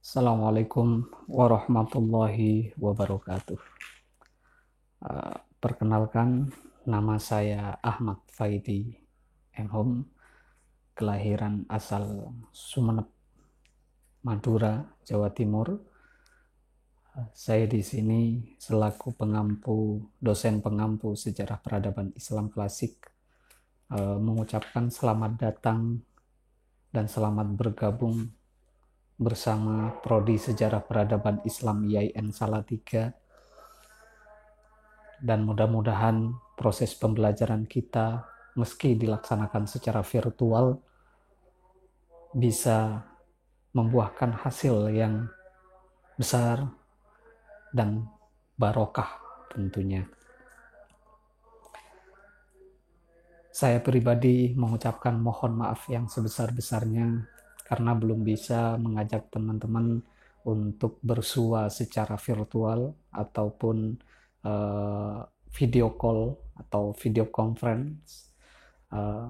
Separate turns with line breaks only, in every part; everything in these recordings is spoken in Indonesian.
Assalamualaikum warahmatullahi wabarakatuh. Perkenalkan, nama saya Ahmad Faidi Enhom, kelahiran asal Sumeneb, Madura, Jawa Timur. Saya di sini selaku dosen pengampu sejarah peradaban Islam klasik, mengucapkan selamat datang dan selamat bergabung bersama Prodi Sejarah Peradaban Islam IAIN Salatiga, dan mudah-mudahan proses pembelajaran kita meski dilaksanakan secara virtual bisa membuahkan hasil yang besar dan barokah tentunya. Saya pribadi mengucapkan mohon maaf yang sebesar-besarnya karena belum bisa mengajak teman-teman untuk bersua secara virtual ataupun video call atau video conference.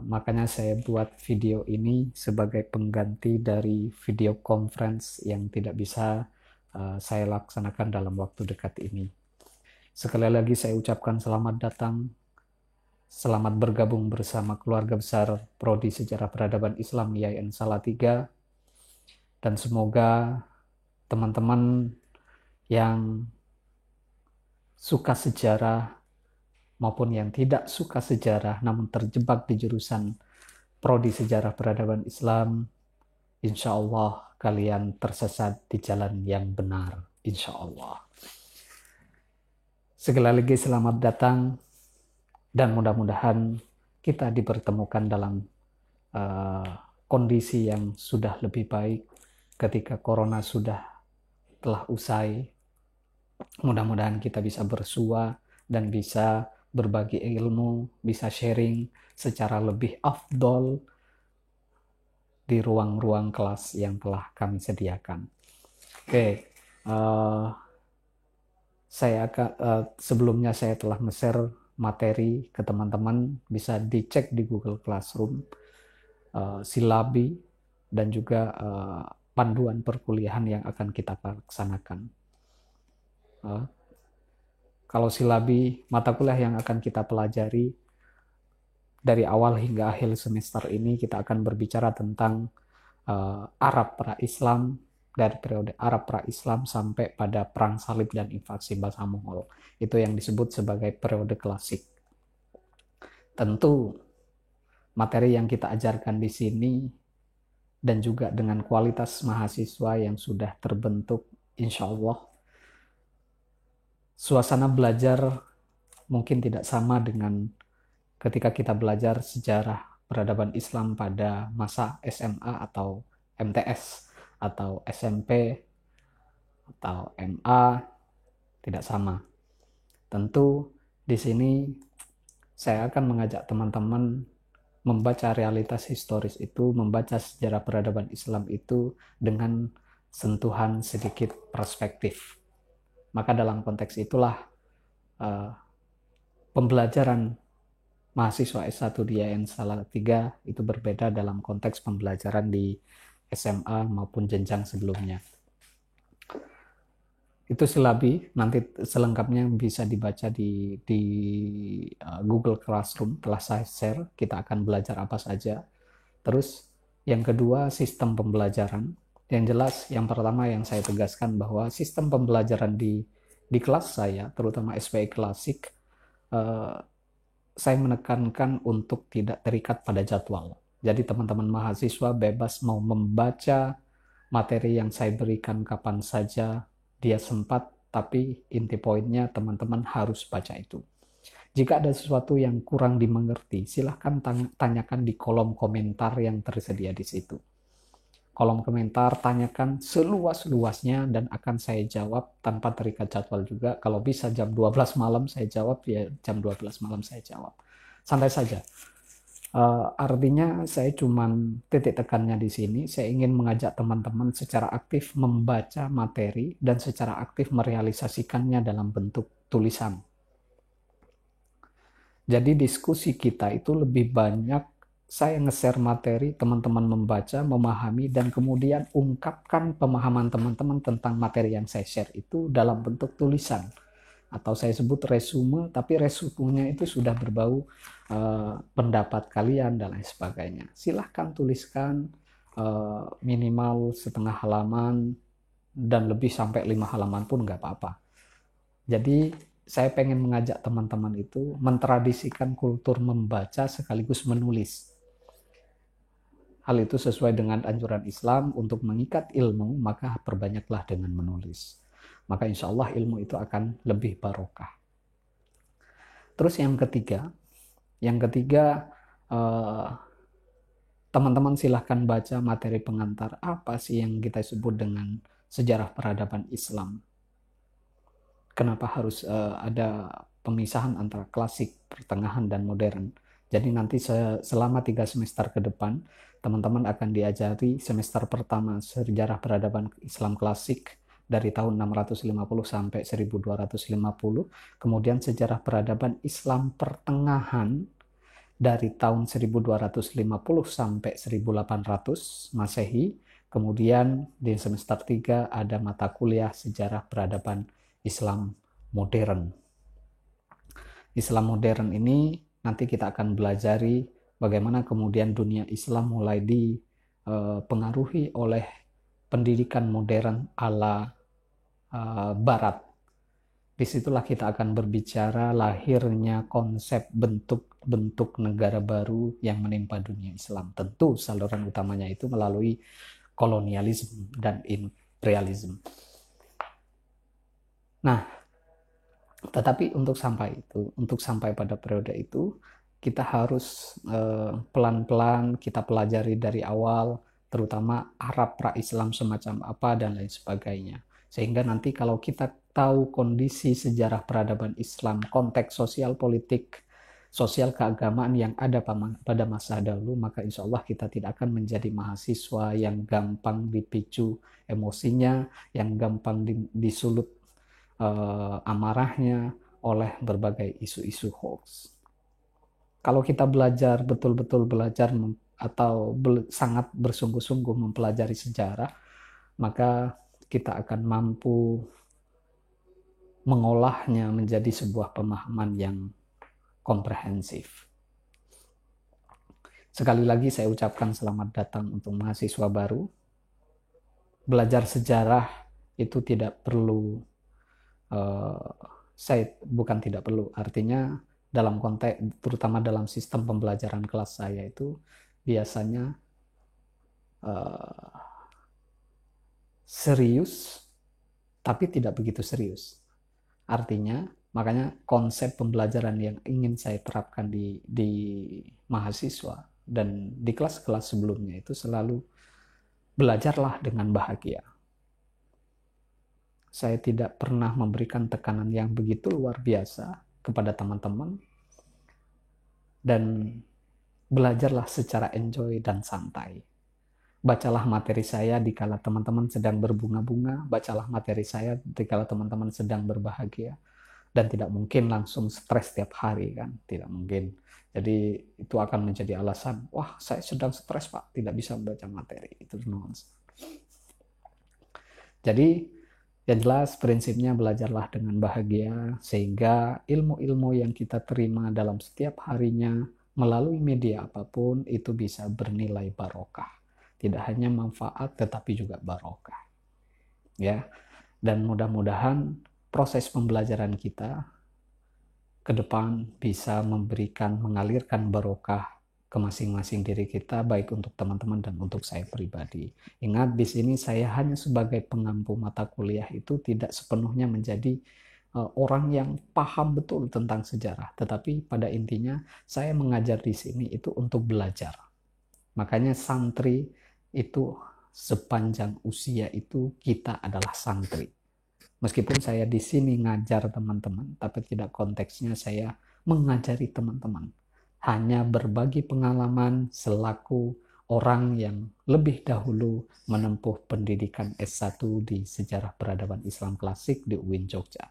Makanya saya buat video ini sebagai pengganti dari video conference yang tidak bisa saya laksanakan dalam waktu dekat ini. Sekali lagi saya ucapkan selamat datang, selamat bergabung bersama keluarga besar Prodi Sejarah Peradaban Islam IAIN Salatiga, dan semoga teman-teman yang suka sejarah maupun yang tidak suka sejarah namun terjebak di jurusan Prodi Sejarah Peradaban Islam, insya Allah kalian tersesat di jalan yang benar, insya Allah. Sekali lagi selamat datang, dan mudah-mudahan kita dipertemukan dalam kondisi yang sudah lebih baik ketika corona telah usai. Mudah-mudahan kita bisa bersua dan bisa berbagi ilmu, bisa sharing secara lebih afdol di ruang-ruang kelas yang telah kami sediakan. Oke, sebelumnya saya telah share materi ke teman-teman, bisa dicek di Google Classroom, silabi dan juga panduan perkuliahan yang akan kita laksanakan. Kalau silabi, mata kuliah yang akan kita pelajari dari awal hingga akhir semester ini, kita akan berbicara tentang Arab pra-Islam, dari periode Arab pra-Islam sampai pada Perang Salib dan invasi bangsa Mongol. Itu yang disebut sebagai periode klasik. Tentu materi yang kita ajarkan di sini dan juga dengan kualitas mahasiswa yang sudah terbentuk, insya Allah suasana belajar mungkin tidak sama dengan ketika kita belajar sejarah peradaban Islam pada masa SMA atau MTS atau SMP atau MA, tidak sama. Tentu di sini saya akan mengajak teman-teman membaca realitas historis itu, membaca sejarah peradaban Islam itu dengan sentuhan sedikit perspektif. Maka dalam konteks itulah pembelajaran mahasiswa S1 di IAIN Salatiga itu berbeda dalam konteks pembelajaran di SMA maupun jenjang sebelumnya. Itu silabi, nanti selengkapnya bisa dibaca di Google Classroom, telah saya share, kita akan belajar apa saja. Terus yang kedua, sistem pembelajaran. Yang jelas, yang pertama yang saya tegaskan bahwa sistem pembelajaran di kelas saya, terutama SPI Klasik, saya menekankan untuk tidak terikat pada jadwal. Jadi teman-teman mahasiswa bebas mau membaca materi yang saya berikan kapan saja dia sempat, tapi inti poinnya teman-teman harus baca itu. Jika ada sesuatu yang kurang dimengerti, silahkan tanyakan di kolom komentar yang tersedia di situ. Kolom komentar, tanyakan seluas-luasnya dan akan saya jawab tanpa terikat jadwal juga. Kalau bisa jam 12 malam saya jawab, ya jam 12 malam saya jawab. Santai saja. Artinya saya cuman titik tekannya di sini, saya ingin mengajak teman-teman secara aktif membaca materi dan secara aktif merealisasikannya dalam bentuk tulisan. Jadi diskusi kita itu lebih banyak saya nge-share materi, teman-teman membaca, memahami, dan kemudian ungkapkan pemahaman teman-teman tentang materi yang saya share itu dalam bentuk tulisan. Atau saya sebut resume, tapi resumenya itu sudah berbau pendapat kalian dan lain sebagainya. Silahkan tuliskan minimal setengah halaman, dan lebih sampai 5 halaman pun nggak apa-apa. Jadi saya pengen mengajak teman-teman itu mentradisikan kultur membaca sekaligus menulis. Hal itu sesuai dengan anjuran Islam untuk mengikat ilmu, maka perbanyaklah dengan menulis. Maka insya Allah ilmu itu akan lebih barokah. Terus yang ketiga teman-teman silahkan baca materi pengantar apa sih yang kita sebut dengan sejarah peradaban Islam. Kenapa harus ada pemisahan antara klasik, pertengahan, dan modern. Jadi nanti selama 3 semester ke depan, teman-teman akan diajari semester pertama sejarah peradaban Islam klasik dari tahun 650 sampai 1250, kemudian sejarah peradaban Islam pertengahan dari tahun 1250 sampai 1800 Masehi, kemudian di semester 3 ada mata kuliah sejarah peradaban Islam modern. Islam modern ini nanti kita akan belajari bagaimana kemudian dunia Islam mulai dipengaruhi oleh pendidikan modern ala Barat. Disitulah kita akan berbicara lahirnya konsep bentuk-bentuk negara baru yang menimpa dunia Islam. Tentu saluran utamanya itu melalui kolonialisme dan imperialisme. Nah, tetapi untuk sampai pada periode itu, kita harus pelan-pelan kita pelajari dari awal, terutama Arab pra-Islam semacam apa dan lain sebagainya. Sehingga nanti kalau kita tahu kondisi sejarah peradaban Islam, konteks sosial politik, sosial keagamaan yang ada pada masa dahulu, maka insya Allah kita tidak akan menjadi mahasiswa yang gampang dipicu emosinya, yang gampang disulut amarahnya oleh berbagai isu-isu hoax. Kalau kita belajar, betul-betul belajar atau sangat bersungguh-sungguh mempelajari sejarah, maka kita akan mampu mengolahnya menjadi sebuah pemahaman yang komprehensif. Sekali lagi saya ucapkan selamat datang untuk mahasiswa baru. Belajar sejarah itu tidak perlu, artinya dalam konteks, terutama dalam sistem pembelajaran kelas saya itu biasanya serius, tapi tidak begitu serius. Artinya, makanya konsep pembelajaran yang ingin saya terapkan di mahasiswa dan di kelas-kelas sebelumnya itu selalu belajarlah dengan bahagia. Saya tidak pernah memberikan tekanan yang begitu luar biasa kepada teman-teman, dan belajarlah secara enjoy dan santai. Bacalah materi saya dikala teman-teman sedang berbunga-bunga, bacalah materi saya dikala teman-teman sedang berbahagia, dan tidak mungkin langsung stres setiap hari kan, tidak mungkin. Jadi itu akan menjadi alasan, wah saya sedang stres Pak, tidak bisa membaca materi, itu nonsense. Jadi yang jelas prinsipnya belajarlah dengan bahagia, sehingga ilmu-ilmu yang kita terima dalam setiap harinya melalui media apapun itu bisa bernilai barokah. Tidak hanya manfaat tetapi juga barokah. Ya. Dan mudah-mudahan proses pembelajaran kita ke depan bisa mengalirkan barokah ke masing-masing diri kita, baik untuk teman-teman dan untuk saya pribadi. Ingat, di sini saya hanya sebagai pengampu mata kuliah itu tidak sepenuhnya menjadi orang yang paham betul tentang sejarah, tetapi pada intinya saya mengajar di sini itu untuk belajar. Makanya santri itu sepanjang usia itu kita adalah santri. Meskipun saya di sini ngajar teman-teman, tapi tidak konteksnya saya mengajari teman-teman. Hanya berbagi pengalaman selaku orang yang lebih dahulu menempuh pendidikan S1 di Sejarah Peradaban Islam Klasik di UIN Jogja.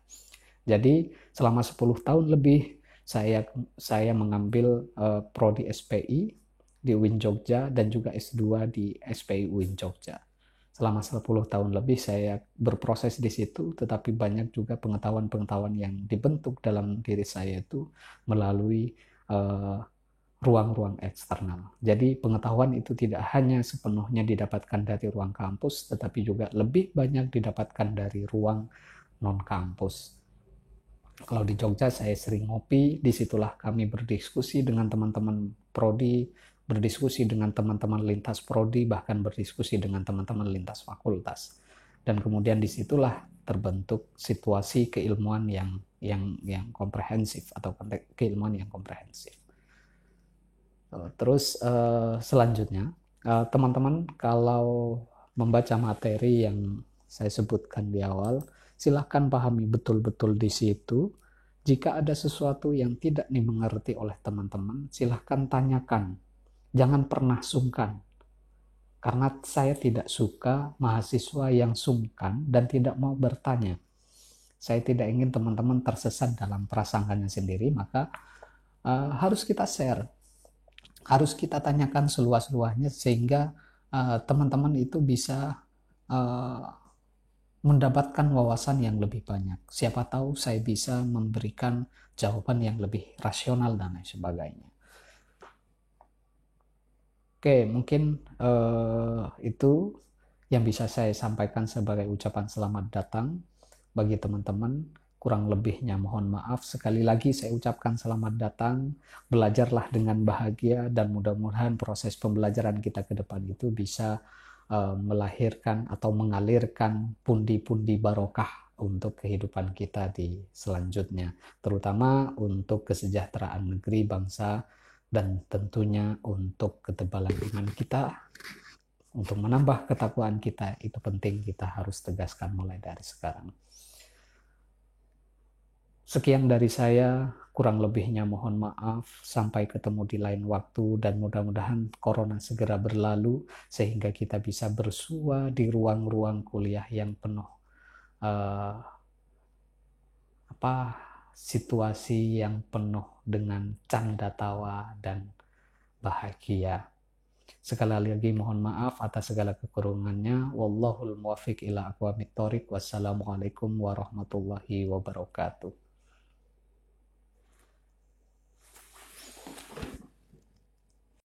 Jadi selama 10 tahun lebih saya mengambil prodi SPI di UIN Jogja dan juga S2 di SPI UIN Jogja. Selama 10 tahun lebih saya berproses di situ, tetapi banyak juga pengetahuan-pengetahuan yang dibentuk dalam diri saya itu melalui ruang-ruang eksternal. Jadi pengetahuan itu tidak hanya sepenuhnya didapatkan dari ruang kampus, tetapi juga lebih banyak didapatkan dari ruang non-kampus. Kalau di Jogja saya sering ngopi, disitulah kami berdiskusi dengan teman-teman prodi, berdiskusi dengan teman-teman lintas prodi, bahkan berdiskusi dengan teman-teman lintas fakultas. Dan kemudian disitulah terbentuk situasi keilmuan yang komprehensif atau keilmuan yang komprehensif. Terus selanjutnya, teman-teman kalau membaca materi yang saya sebutkan di awal, silahkan pahami betul-betul di situ. Jika ada sesuatu yang tidak dimengerti oleh teman-teman, silahkan tanyakan. Jangan pernah sungkan. Karena saya tidak suka mahasiswa yang sungkan dan tidak mau bertanya. Saya tidak ingin teman-teman tersesat dalam prasangkanya sendiri, maka harus kita share. Harus kita tanyakan seluas-luasnya sehingga teman-teman itu bisa mendapatkan wawasan yang lebih banyak. Siapa tahu saya bisa memberikan jawaban yang lebih rasional dan lain sebagainya. Oke, mungkin itu yang bisa saya sampaikan sebagai ucapan selamat datang bagi teman-teman. Kurang lebihnya mohon maaf. Sekali lagi saya ucapkan selamat datang. Belajarlah dengan bahagia dan mudah-mudahan proses pembelajaran kita ke depan itu bisa melahirkan atau mengalirkan pundi-pundi barokah untuk kehidupan kita di selanjutnya. Terutama untuk kesejahteraan negeri, bangsa, dan tentunya untuk ketebalan iman kita. Untuk menambah ketakwaan kita, itu penting kita harus tegaskan mulai dari sekarang. Sekian dari saya, kurang lebihnya mohon maaf. Sampai ketemu di lain waktu dan mudah-mudahan corona segera berlalu sehingga kita bisa bersua di ruang-ruang kuliah yang penuh situasi yang penuh dengan canda tawa dan bahagia. Sekali lagi mohon maaf atas segala kekurangannya. Wallahul muwaffiq ila aqwamit thoriq. Wassalamualaikum warahmatullahi wabarakatuh.